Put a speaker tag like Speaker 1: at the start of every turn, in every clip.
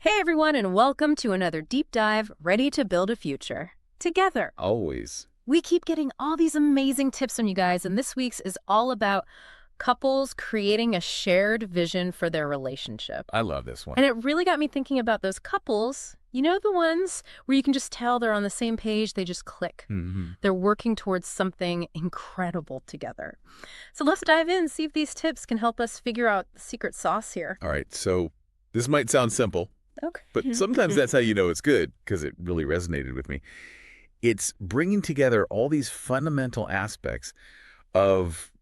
Speaker 1: Hey everyone, and welcome to another deep dive ready to build a future together.
Speaker 2: Always.
Speaker 1: We keep getting all these amazing tips from you guys, and this week's is all about couples creating a shared vision for their relationship.
Speaker 2: I love this one.
Speaker 1: And it really got me thinking about those couples, the ones where you can just tell they're on the same page, they just click. They're working towards something incredible together. So let's dive in, see if these tips can help us figure out the secret sauce here.
Speaker 2: All right, so this might sound simple,
Speaker 1: Okay.
Speaker 2: but sometimes that's how you know it's good, because it really resonated with me. It's bringing together all these fundamental aspects of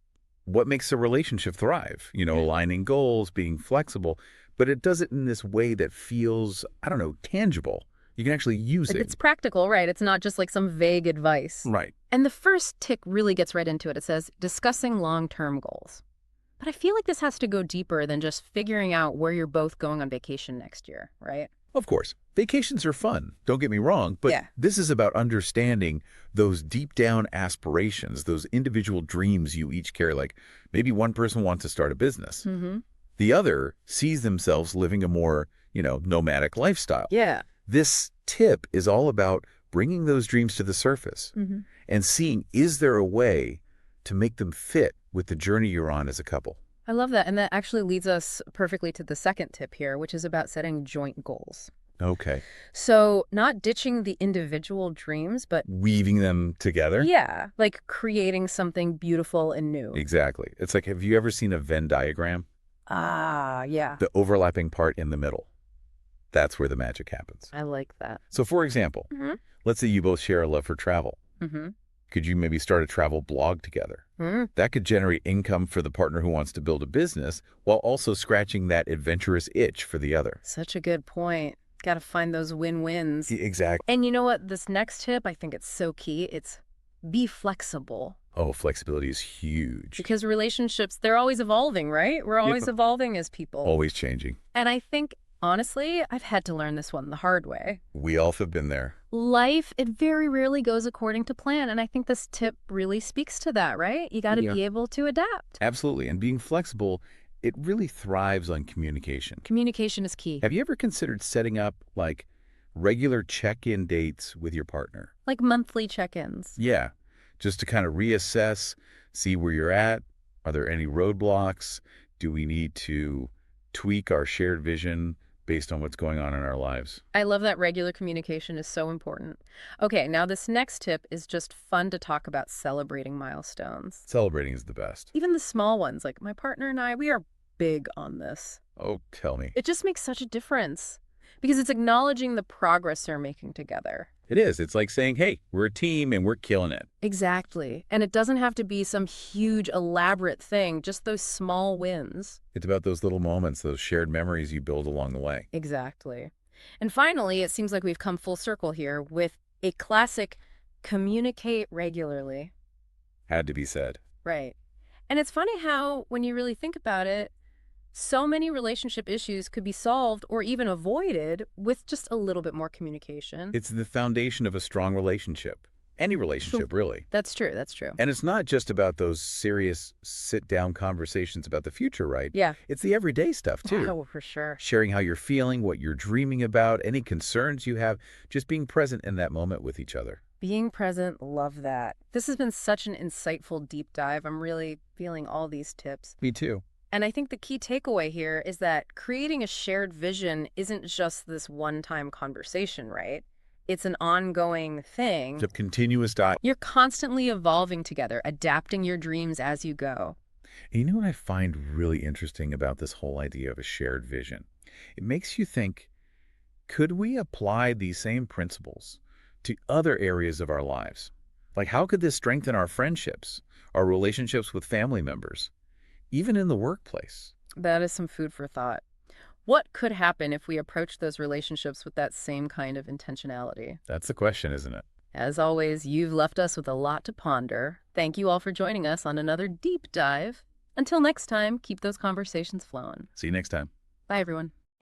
Speaker 2: what makes a relationship thrive, aligning goals, being flexible, but it does it in this way that feels, I don't know, tangible. You can actually use
Speaker 1: Like
Speaker 2: it.
Speaker 1: it's practical, right? It's not just like some vague advice.
Speaker 2: Right.
Speaker 1: And the first tick really gets right into it. It says, discussing long-term goals. But I feel like this has to go deeper than just figuring out where you're both going on vacation next year, right?
Speaker 2: Of course, vacations are fun, don't get me wrong, but
Speaker 1: Yeah.
Speaker 2: this is about understanding those deep down aspirations, those individual dreams you each carry. Like maybe one person wants to start a business. The other sees themselves living a more, nomadic lifestyle.
Speaker 1: Yeah.
Speaker 2: This tip is all about bringing those dreams to the surface and seeing, is there a way to make them fit with the journey you're on as a couple?
Speaker 1: I love that. And that actually leads us perfectly to the second tip here, which is about setting joint goals.
Speaker 2: Okay.
Speaker 1: So not ditching the individual dreams, but
Speaker 2: Weaving them together?
Speaker 1: yeah, like creating something beautiful and new.
Speaker 2: Exactly. It's like, have you ever seen a Venn diagram?
Speaker 1: Ah, yeah.
Speaker 2: The overlapping part in the middle. That's where the magic happens.
Speaker 1: I like that.
Speaker 2: So for example, let's say you both share a love for travel. Could you maybe start a travel blog together? That could generate income for the partner who wants to build a business while also scratching that adventurous itch for the other.
Speaker 1: Such a good point. Got to find those win-wins.
Speaker 2: Exactly.
Speaker 1: And you know what? This next tip, I think it's so key. It's be flexible.
Speaker 2: Oh, flexibility is huge.
Speaker 1: Because relationships, they're always evolving, right? We're always evolving as people.
Speaker 2: Always changing.
Speaker 1: And I think, honestly, I've had to learn this one the hard way.
Speaker 2: We all have been there.
Speaker 1: Life, it very rarely goes according to plan. And I think this tip really speaks to that, right? You got to be able to adapt.
Speaker 2: Absolutely. And being flexible, it really thrives on communication.
Speaker 1: Communication is key.
Speaker 2: Have you ever considered setting up like regular check-in dates with your partner?
Speaker 1: Like monthly check-ins.
Speaker 2: Yeah, just to kind of reassess, see where you're at. Are there any roadblocks? Do we need to tweak our shared vision based on what's going on in our lives?
Speaker 1: I love that regular communication is so important. Okay, now this next tip is just fun to talk about celebrating milestones.
Speaker 2: Celebrating is the best.
Speaker 1: Even the small ones, like my partner and I, we are big on this.
Speaker 2: Oh, tell me.
Speaker 1: It just makes such a difference because it's acknowledging the progress they're making together.
Speaker 2: It is. It's like saying, hey, we're a team and we're killing it.
Speaker 1: Exactly. And it doesn't have to be some huge, elaborate thing, just those small wins.
Speaker 2: It's about those little moments, those shared memories you build along the way.
Speaker 1: Exactly. And finally, it seems like we've come full circle here with a classic communicate regularly.
Speaker 2: Had to be said.
Speaker 1: Right. And it's funny how, when you really think about it, so many relationship issues could be solved or even avoided with just a little bit more communication.
Speaker 2: It's the foundation of a strong relationship. Any relationship, really.
Speaker 1: That's true. That's true.
Speaker 2: And it's not just about those serious sit-down conversations about the future, right?
Speaker 1: Yeah.
Speaker 2: It's the everyday stuff, too.
Speaker 1: Oh, for sure.
Speaker 2: Sharing how you're feeling, what you're dreaming about, any concerns you have, just being present in that moment with each other.
Speaker 1: Being present, love that. This has been such an insightful deep dive. I'm really feeling all these tips.
Speaker 2: Me too.
Speaker 1: And I think the key takeaway here is that creating a shared vision isn't just this one-time conversation, right? It's an ongoing thing.
Speaker 2: It's a continuous dialogue.
Speaker 1: You're constantly evolving together, adapting your dreams as you go.
Speaker 2: And you know what I find really interesting about this whole idea of a shared vision? It makes you think, could we apply these same principles to other areas of our lives? Like, how could this strengthen our friendships, our relationships with family members, even in the workplace?
Speaker 1: That is some food for thought. What could happen if we approach those relationships with that same kind of intentionality?
Speaker 2: That's the question, isn't it?
Speaker 1: As always, you've left us with a lot to ponder. Thank you all for joining us on another deep dive. Until next time, keep those conversations flowing.
Speaker 2: See you next time.
Speaker 1: Bye, everyone.